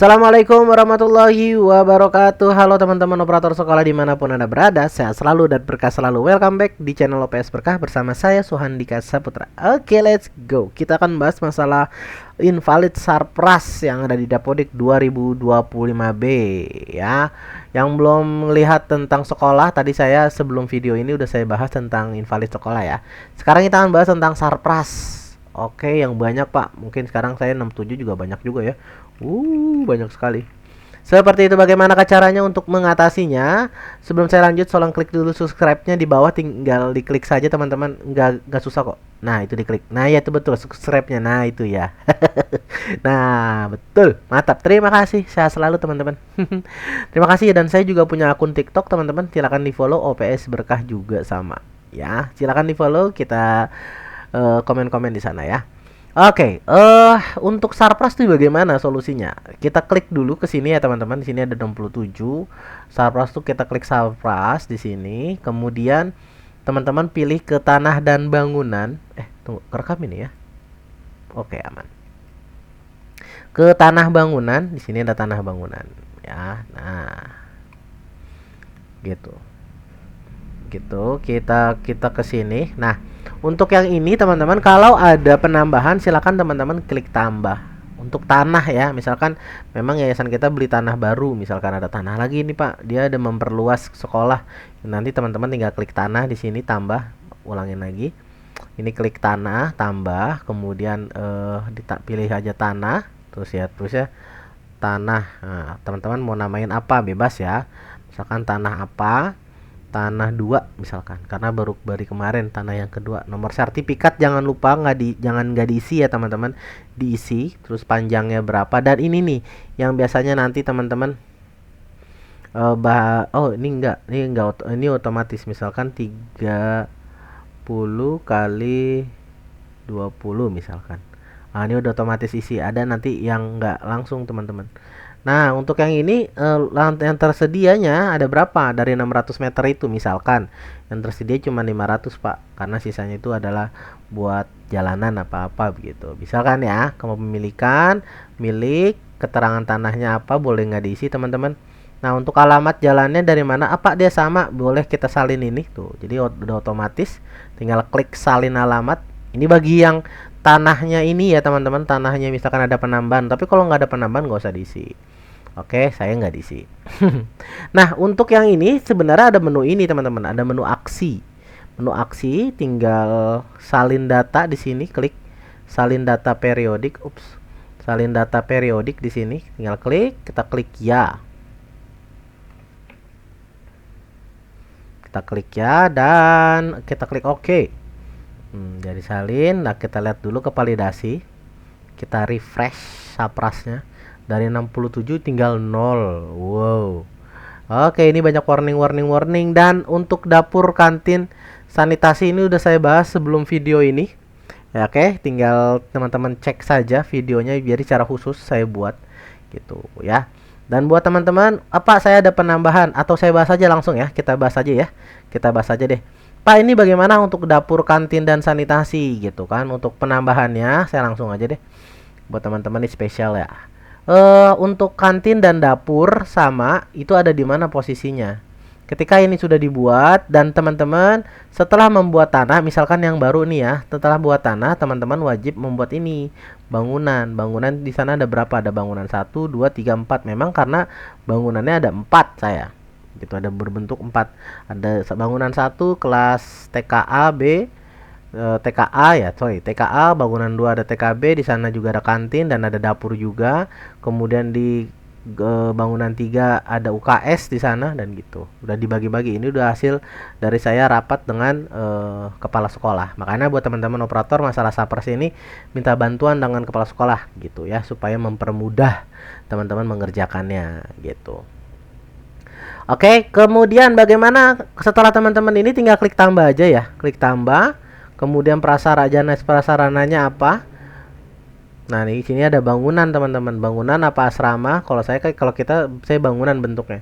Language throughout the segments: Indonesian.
Assalamualaikum warahmatullahi wabarakatuh. Halo teman-teman operator sekolah dimanapun Anda berada, sehat selalu dan berkah selalu. Welcome back di channel OPS Berkah bersama saya Suhandika Saputra. Oke, let's go. Kita akan bahas masalah invalid Sarpras yang ada di Dapodik 2025B ya. Yang belum melihat tentang sekolah, tadi saya sebelum video ini udah saya bahas tentang invalid sekolah ya. Sekarang kita akan bahas tentang Sarpras. Oke, yang banyak Pak. Mungkin sekarang saya 67 juga banyak juga ya. Banyak sekali. Seperti itu, bagaimana caranya untuk mengatasinya? Sebelum saya lanjut, tolong klik dulu subscribe-nya di bawah, tinggal diklik saja teman-teman. Nggak susah kok. Nah, itu diklik. Nah, ya itu betul subscribe-nya. Nah, itu ya. Nah, betul. Mantap. Terima kasih. Sehat selalu teman-teman. Terima kasih, dan saya juga punya akun TikTok teman-teman. Silakan di-follow, OPS Berkah juga sama. Ya, silakan di-follow, kita komen-komen di sana ya. Oke, untuk Sarpras tuh bagaimana solusinya? Kita klik dulu ke sini ya teman-teman. Di sini ada 67. Sarpras tuh kita klik Sarpras di sini. Kemudian teman-teman pilih ke tanah dan bangunan. Tunggu, kerekam ini ya. Oke, aman. Ke tanah bangunan, di sini ada tanah bangunan ya. Nah, gitu. Gitu, kita ke sini. Nah, untuk yang ini teman-teman, kalau ada penambahan silakan teman-teman klik tambah. Untuk tanah ya, misalkan memang yayasan kita beli tanah baru, misalkan ada tanah lagi nih Pak, dia ada memperluas sekolah. Nanti teman-teman tinggal klik tanah di sini, tambah, ulangin lagi. Ini klik tanah, tambah, kemudian pilih aja tanah, terus ya tanah. Nah, teman-teman mau namain apa bebas ya. Misalkan tanah apa? Tanah 2 misalkan, karena baru kemarin tanah yang kedua. Nomor sertifikat jangan lupa nggak diisi ya teman-teman, diisi terus panjangnya berapa. Dan ini nih yang biasanya nanti teman-teman ini otomatis, misalkan 30 kali 20 misalkan. Nah, ini udah otomatis isi. Ada nanti yang nggak langsung teman-teman. Nah, untuk yang ini yang tersedianya ada berapa? Dari 600 meter itu misalkan. Yang tersedia cuma 500, Pak. Karena sisanya itu adalah buat jalanan apa-apa begitu. Misalkan ya, kepemilikan, milik, keterangan tanahnya apa, boleh nggak diisi, teman-teman. Nah, untuk alamat jalannya dari mana? Apa dia sama? Boleh kita salin ini tuh. Jadi udah otomatis, tinggal klik salin alamat. Ini bagi yang tanahnya ini ya teman-teman, tanahnya misalkan ada penambahan, tapi kalau nggak ada penambahan nggak usah diisi. Oke, saya nggak diisi. Nah, untuk yang ini sebenarnya ada menu ini teman-teman, ada menu aksi. Menu aksi, tinggal salin data di sini, klik salin data periodik. Salin data periodik di sini, tinggal klik, kita klik ya. Kita klik ya dan kita klik oke. Jadi salin. Nah, kita lihat dulu ke validasi. Kita refresh Sarprasnya. Dari 67 tinggal 0. Wow. Oke, ini banyak warning. Dan untuk dapur, kantin, sanitasi ini udah saya bahas sebelum video ini. Ya, oke, tinggal teman-teman cek saja videonya, biar secara khusus saya buat gitu ya. Dan buat teman-teman, apa saya ada penambahan atau saya bahas aja langsung ya? Kita bahas aja ya. Kita bahas aja deh. Pak, ini bagaimana untuk dapur, kantin, dan sanitasi gitu kan? Untuk penambahannya saya langsung aja deh. Buat teman-teman ini spesial ya. Untuk kantin dan dapur sama, itu ada di mana posisinya? Ketika ini sudah dibuat dan teman-teman setelah membuat tanah, misalkan yang baru nih ya, setelah buat tanah teman-teman wajib membuat ini bangunan. Bangunan di sana ada berapa? Ada bangunan 1, 2, 3, 4. Memang karena bangunannya ada 4 saya. Gitu, ada berbentuk 4. Ada bangunan 1 kelas TKA B, TKA, bangunan 2 ada TKB, di sana juga ada kantin dan ada dapur juga. Kemudian di bangunan 3 ada UKS di sana dan gitu. Udah dibagi-bagi. Ini udah hasil dari saya rapat dengan kepala sekolah. Makanya buat teman-teman operator masalah Sarpras ini minta bantuan dengan kepala sekolah gitu ya, supaya mempermudah teman-teman mengerjakannya gitu. Oke, kemudian bagaimana setelah teman-teman ini tinggal klik tambah aja ya. Klik tambah. Kemudian prasarananya apa? Nah, di sini ada bangunan teman-teman. Bangunan apa asrama? Kalau saya bangunan bentuknya.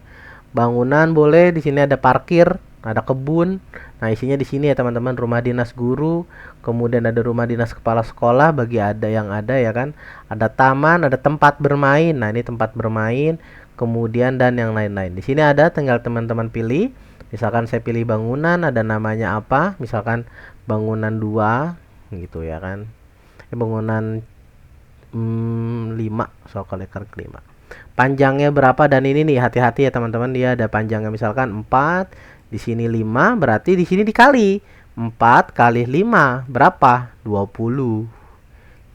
Bangunan boleh, di sini ada parkir. ada kebun. Nah, isinya di sini ya teman-teman, rumah dinas guru, kemudian ada rumah dinas kepala sekolah bagi ada yang ada ya kan. Ada taman, ada tempat bermain. Nah, ini tempat bermain, kemudian dan yang lain-lain. Di sini ada, tinggal teman-teman pilih. Misalkan saya pilih bangunan, ada namanya apa? Misalkan bangunan 2 gitu ya kan. Bangunan 5, soal ekar kelima. Panjangnya berapa, dan ini nih hati-hati ya teman-teman, dia ada panjangnya misalkan 4, di sini 5, berarti di sini dikali 4 kali 5 berapa? 20.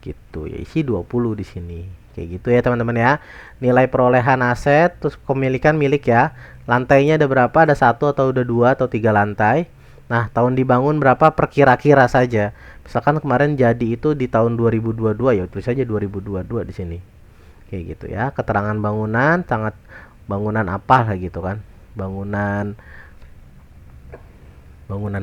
Gitu ya, isi 20 di sini. Kayak gitu ya teman-teman ya. Nilai perolehan aset, terus kepemilikan milik ya. Lantainya ada berapa? Ada 1 atau udah 2 atau 3 lantai. Nah, tahun dibangun berapa? Perkira-kira saja. Misalkan kemarin jadi itu di tahun 2022 ya, tulis saja 2022 di sini. Kayak gitu ya. Keterangan bangunan, sangat bangunan apa lah gitu kan. Bangunan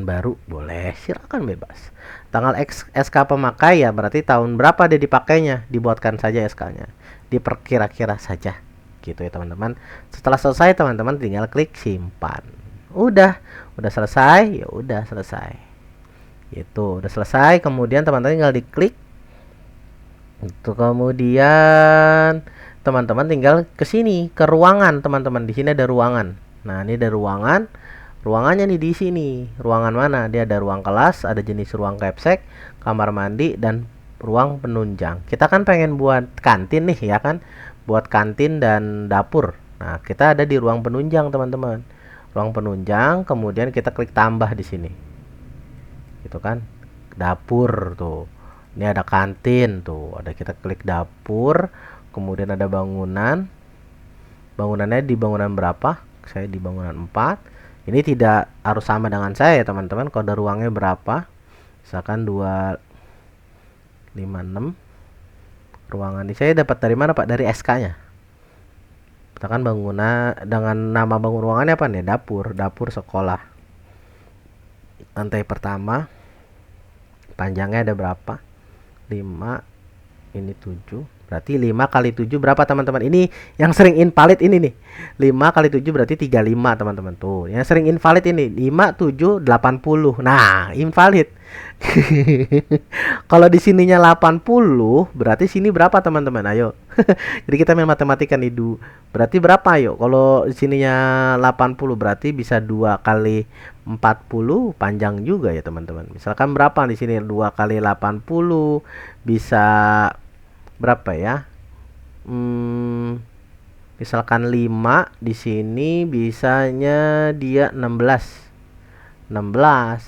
baru boleh, silakan bebas. Tanggal SK pemakai ya, berarti tahun berapa dia dipakainya, dibuatkan saja SK-nya. Diperkira-kira saja. Gitu ya teman-teman. Setelah selesai teman-teman tinggal klik simpan. Udah selesai, ya udah selesai. Itu udah selesai, kemudian teman-teman tinggal diklik. Itu kemudian teman-teman tinggal ke sini, ke ruangan teman-teman. Di sini ada ruangan. Nah, ini ada ruangan. Ruangannya nih di sini. Ruangan mana? Dia ada ruang kelas, ada jenis ruang kepsek, kamar mandi, dan ruang penunjang. Kita kan pengen buat kantin nih ya kan? Buat kantin dan dapur. Nah, kita ada di ruang penunjang teman-teman. Ruang penunjang, kemudian kita klik tambah di sini. Gitu kan? Dapur tuh. Ini ada kantin tuh. Ada, kita klik dapur, kemudian ada bangunan. Bangunannya di bangunan berapa? Saya di bangunan 4. Ini tidak harus sama dengan saya ya teman-teman. Kode ruangnya berapa? Misalkan 256. Ruangan ini saya dapat dari mana Pak? Dari SK-nya. Misalkan bangunan dengan nama bangun ruangannya apa nih? Dapur sekolah. Lantai pertama. Panjangnya ada berapa? 5. Ini 7. Berarti 5 kali 7 berapa teman-teman? Ini yang sering invalid ini nih. 5 kali 7 berarti 35 teman-teman. Tuh, yang sering invalid ini 5, 7, 80. Nah, invalid. Kalau di sininya 80, berarti sini berapa teman-teman? Ayo. Jadi kita main matematika nih, berarti berapa ayo? Kalau di sininya 80 berarti bisa 2 kali 40, panjang juga ya teman-teman. Misalkan berapa di sini? 2 kali 80 bisa berapa ya? Misalkan 5, di sini bisanya dia 16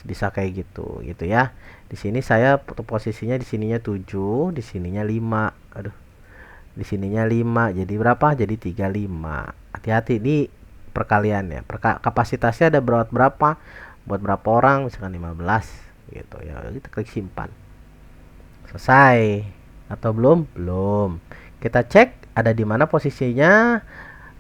bisa kayak gitu ya. Di sini saya posisinya di sininya 7, di sininya 5. Aduh. Di sininya 5. Jadi berapa? Jadi 35. Hati-hati di perkalian ya. Kapasitasnya ada berapa? Buat berapa orang? Misalkan 15 gitu ya. Kita klik simpan. Selesai. Atau belum? Belum. Kita cek ada di mana posisinya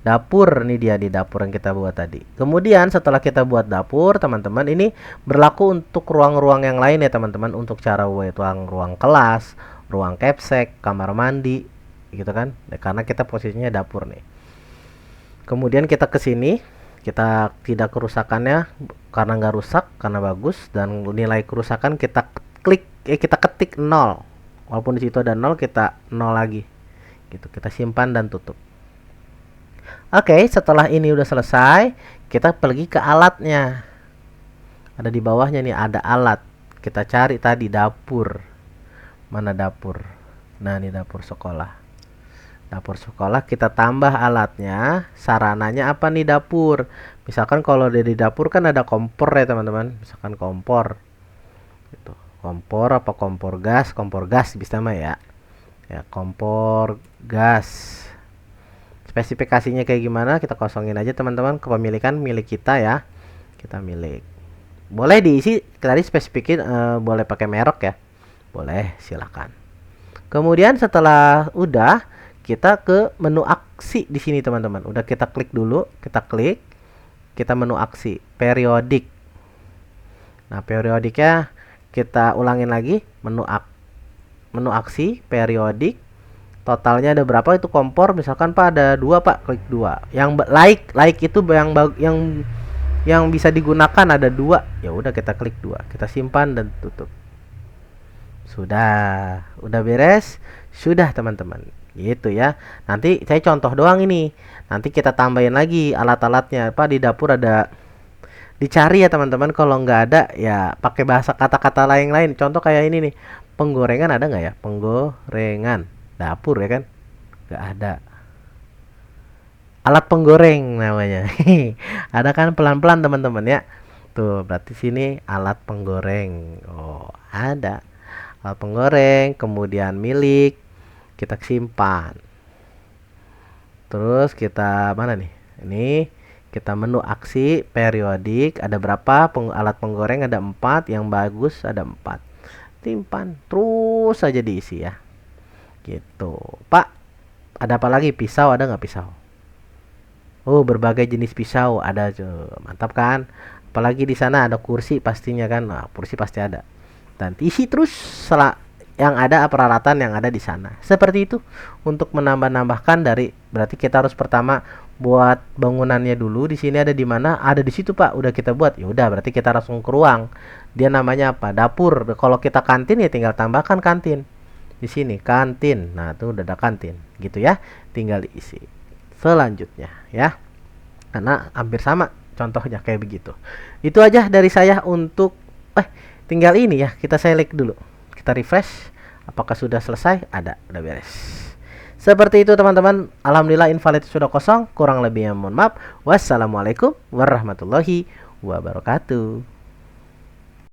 dapur. Ini dia di dapur yang kita buat tadi. Kemudian setelah kita buat dapur teman-teman, ini berlaku untuk ruang-ruang yang lain ya teman-teman. Untuk cara ruang kelas, ruang kepsek, kamar mandi gitu kan. Karena kita posisinya dapur nih. Kemudian kita ke sini, kita tidak kerusakannya karena nggak rusak, karena bagus. Dan nilai kerusakan kita kita ketik 0. Walaupun di situ ada 0, kita 0 lagi. Gitu, kita simpan dan tutup. Oke, setelah ini udah selesai, kita pergi ke alatnya. Ada di bawahnya nih, ada alat. Kita cari tadi dapur. Mana dapur? Nah, ini dapur sekolah. Dapur sekolah, kita tambah alatnya. Sarananya apa nih dapur? Misalkan kalau di dapur kan ada kompor ya teman-teman. Misalkan kompor. Gitu. Kompor apa kompor gas? Kompor gas bisa mah ya. Ya, kompor gas. Spesifikasinya kayak gimana? Kita kosongin aja teman-teman. Kepemilikan milik kita ya. Kita milik. Boleh diisi tadi spesifikin, boleh pakai merek ya. Boleh, silakan. Kemudian setelah udah, kita ke menu aksi di sini teman-teman. Udah kita klik dulu, kita klik. Kita menu aksi, periodik. Nah, periodiknya kita ulangin lagi, menu aksi, periodik. Totalnya ada berapa itu kompor? Misalkan Pak ada 2 Pak, klik 2. Yang like itu yang yang bisa digunakan ada dua, ya udah kita klik dua, kita simpan dan tutup. Udah beres, sudah teman-teman. Gitu ya. Nanti saya contoh doang ini. Nanti kita tambahin lagi alat-alatnya. Apa di dapur ada, dicari ya teman-teman. Kalau nggak ada ya pakai bahasa kata-kata lain-lain. Contoh kayak ini nih. Penggorengan ada nggak ya? Penggorengan. Dapur ya kan? Nggak ada. Alat penggoreng namanya. Ada kan, pelan-pelan teman-teman ya. Tuh, berarti sini alat penggoreng. Oh, ada. Alat penggoreng, kemudian milik, kita simpan. Terus kita mana nih? Ini kita menu aksi periodik, ada berapa alat penggoreng, ada 4, yang bagus ada 4. Simpan terus saja diisi ya. Gitu. Pak, ada apa lagi? Pisau ada nggak pisau? Oh, berbagai jenis pisau ada tuh. Mantap kan? Apalagi di sana ada kursi pastinya kan. Nah, kursi pasti ada. Dan isi terus yang ada peralatan yang ada di sana. Seperti itu untuk menambah-nambahkan dari, berarti kita harus pertama buat bangunannya dulu. Di sini ada di mana? Ada di situ, Pak. Udah kita buat. Ya udah, berarti kita langsung ke ruang. Dia namanya apa? Dapur. Kalau kita kantin ya tinggal tambahkan kantin. Di sini kantin. Nah, tuh udah ada kantin. Gitu ya. Tinggal diisi. Selanjutnya ya. Karena hampir sama contohnya kayak begitu. Itu aja dari saya untuk tinggal ini ya, kita select dulu. Kita refresh. Apakah sudah selesai? Ada, udah beres. Seperti itu teman-teman. Alhamdulillah invalid sudah kosong. Kurang lebihnya mohon maaf. Wassalamualaikum warahmatullahi wabarakatuh.